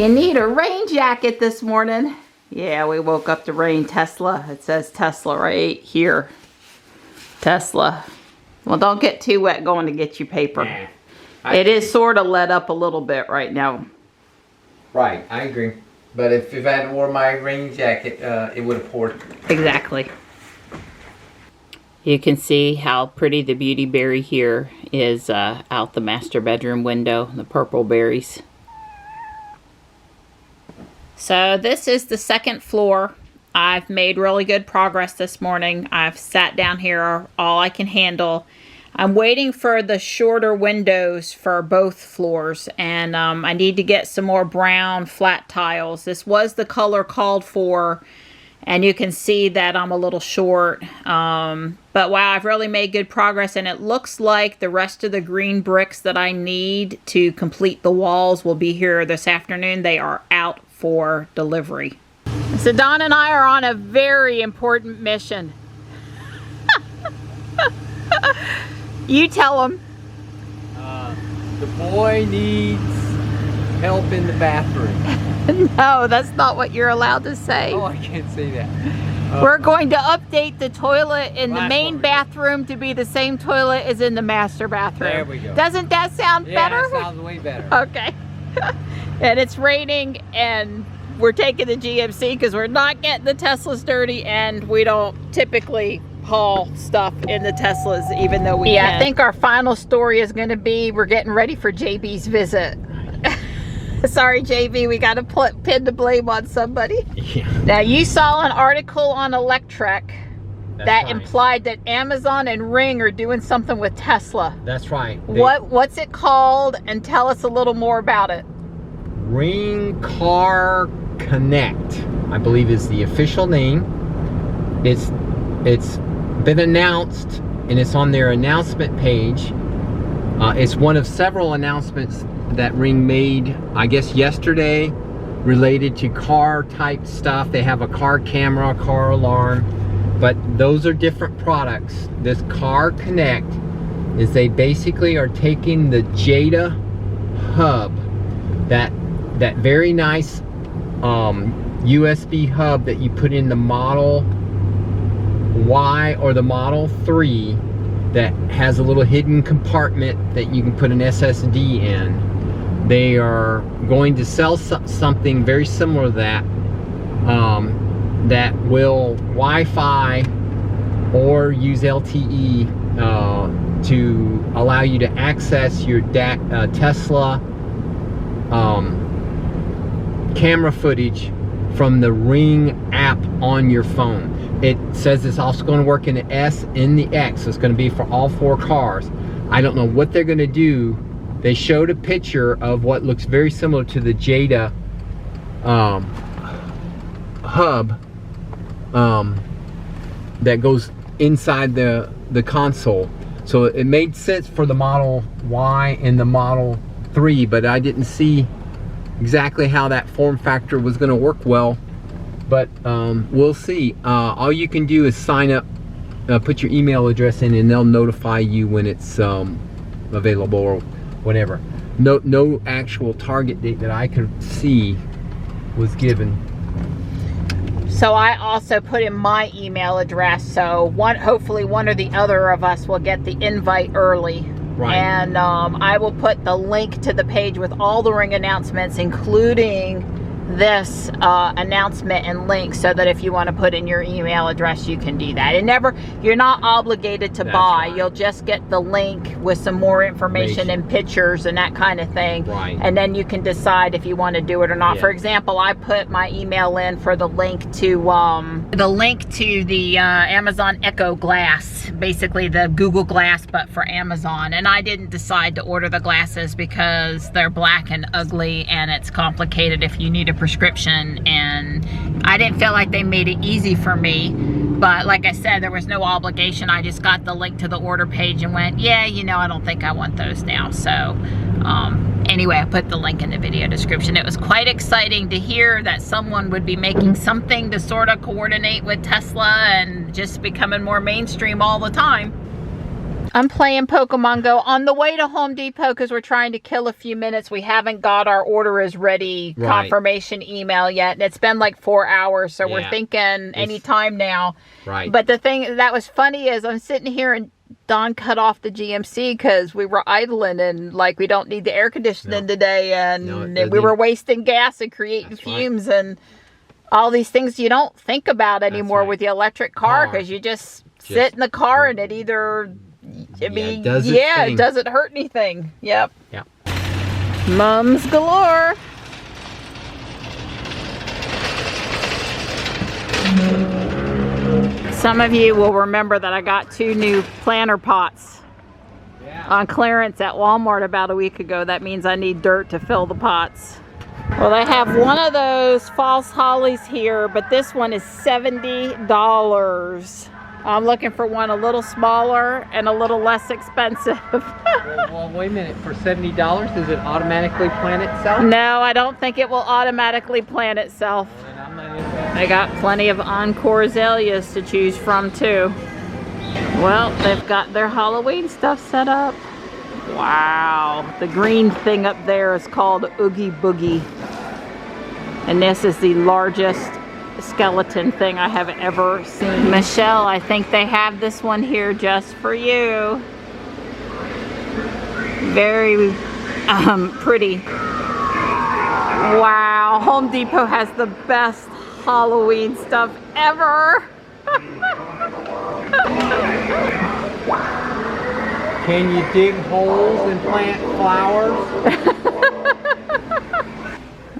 You need a rain jacket this morning. Yeah, we woke up to rain. Tesla. It says Tesla right here. Tesla. Well, don't get too wet going to get you paper. Yeah, it is sort of let up a little bit right now. Right, I agree. But if I hadn't worn my rain jacket, it would have poured. Exactly. You can see how pretty the beauty berry here is out the master bedroom window, the purple berries. So this is the second floor. I've made really good progress this morning. I've sat down here all I can handle. I'm waiting for the shorter windows for both floors, and I need to get some more brown flat tiles. This was the color called for, and you can see that I'm a little short. But wow, I've really made good progress, and it looks like the rest of the green bricks that I need to complete the walls will be here this afternoon. They are out for delivery. So Don and I are on a very important mission. You tell them. The boy needs help in the bathroom. No, that's not what you're allowed to say. Oh, I can't say that. We're going to update the toilet in the main bathroom to be the same toilet as in the master bathroom. There we go. Doesn't that sound better? Yeah, that sounds way better. Okay. And it's raining, and we're taking the GMC because we're not getting the Teslas dirty, and we don't typically haul stuff in the Teslas, even though we can. I think our final story is going to be we're getting ready for JB's visit. Sorry, JB, we got to pin the blame on somebody. Yeah. Now, you saw an article on Electrek that right. implied that Amazon and Ring are doing something with Tesla. That's right. What's it called? And tell us a little more about it. Ring Car Connect, I believe, is the official name. It's been announced, and it's on their announcement page. It's one of several announcements that Ring made, I guess, yesterday, related to car type stuff. They have a car camera, car alarm, but those are different products. This Car Connect is they basically are taking the Jada hub, that very nice USB hub that you put in the Model Y or the Model 3 that has a little hidden compartment that you can put an SSD in. They are going to sell something very similar to that, that will Wi-Fi or use LTE to allow you to access your Tesla camera footage from the Ring app on your phone. It says it's also going to work in the S and the X, so it's going to be for all 4 cars. I don't know what they're going to do. They showed a picture of what looks very similar to the Jada hub that goes inside the console. So it made sense for the Model Y and the Model 3, but I didn't see exactly how that form factor was going to work well. But we'll see. All you can do is sign up, put your email address in, and they'll notify you when it's available or whatever. No actual target date that I could see was given. So I also put in my email address, so hopefully one or the other of us will get the invite early. Right. And I will put the link to the page with all the Ring announcements, including this announcement and link, so that if you want to put in your email address, you can do that. You're not obligated to buy. Right. You'll just get the link with some more information and pictures and that kind of thing. Right. And then you can decide if you want to do it or not. Yeah. For example, I put my email in for the link to the Amazon Echo Glass, basically the Google Glass but for Amazon. And I didn't decide to order the glasses because they're black and ugly, and it's complicated if you need a prescription, and I didn't feel like they made it easy for me. But like I said, there was no obligation. I just got the link to the order page and went, yeah, I don't think I want those now. So anyway, I put the link in the video description. It was quite exciting to hear that someone would be making something to sort of coordinate with Tesla and just becoming more mainstream all the time. I'm playing Pokemon Go on the way to Home Depot because we're trying to kill a few minutes. We haven't got our order is ready confirmation email yet. And it's been like 4 hours, so we're thinking anytime now. Right. But the thing that was funny is I'm sitting here and Don cut off the GMC because we were idling and like we don't need the air conditioning today, and we were wasting gas and creating fumes and all these things you don't think about anymore with the electric car because you just sit in the car and it either it doesn't hurt anything. Yep. Mums galore. Some of you will remember that I got 2 new planter pots on clearance at Walmart about a week ago. That means I need dirt to fill the pots. Well, they have one of those false hollies here, but this one is $70. I'm looking for one a little smaller and a little less expensive. well, wait a minute. For $70, does it automatically plant itself? No, I don't think it will automatically plant itself. They got plenty of Encore azaleas to choose from too. Well, they've got their Halloween stuff set up. Wow, the green thing up there is called Oogie Boogie. And this is the largest skeleton thing I have ever seen. Michelle, I think they have this one here just for you. Very pretty. Wow, Home Depot has the best Halloween stuff ever. Can you dig holes and plant flowers?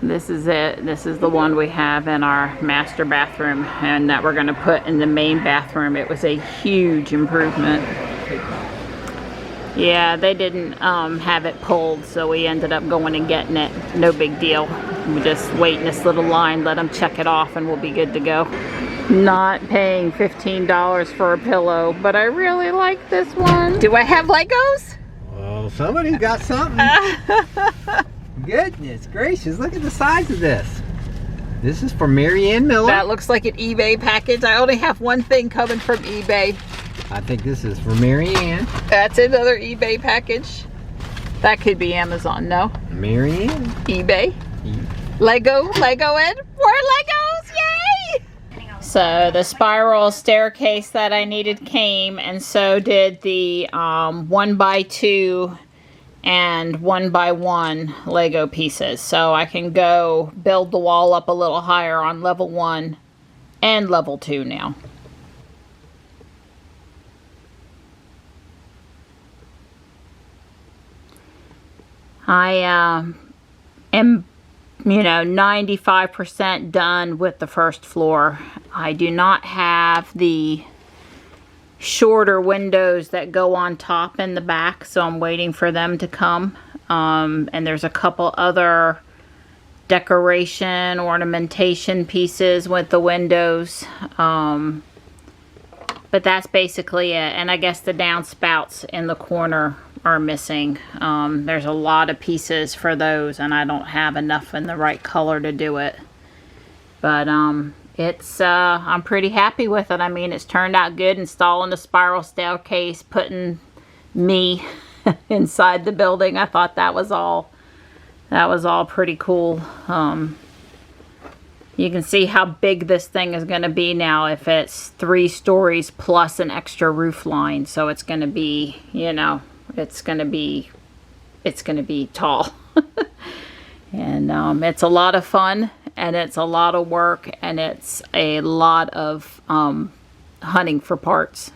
This is it. This is the one we have in our master bathroom and that we're going to put in the main bathroom. It was a huge improvement. Yeah, they didn't have it pulled, so we ended up going and getting it. No big deal. We just wait in this little line, let them check it off, and we'll be good to go. Not paying $15 for a pillow, but I really like this one. Do I have Legos? Well, somebody's got something. Goodness gracious, look at the size of this. This is for Mary Ann Miller. That looks like an eBay package. I only have one thing coming from eBay. I think this is for Mary Ann. That's another eBay package. That could be Amazon, no? Mary Ann. eBay. Lego and more Legos, yay! So the spiral staircase that I needed came, and so did the 1x2 and 1x1 Lego pieces. So I can go build the wall up a little higher on level 1 and level 2 now. I am, 95% done with the first floor. I do not have the shorter windows that go on top in the back, so I'm waiting for them to come. And there's a couple other decoration, ornamentation pieces with the windows. But that's basically it. And I guess the downspouts in the corner are missing. There's a lot of pieces for those, and I don't have enough in the right color to do it. But it's I'm pretty happy with it. I mean, it's turned out good. Installing the spiral staircase, putting me inside the building. I thought that was all pretty cool. You can see how big this thing is going to be now if it's 3 stories plus an extra roof line. So it's going to be, it's going to be tall. And it's a lot of fun, and it's a lot of work, and it's a lot of hunting for parts.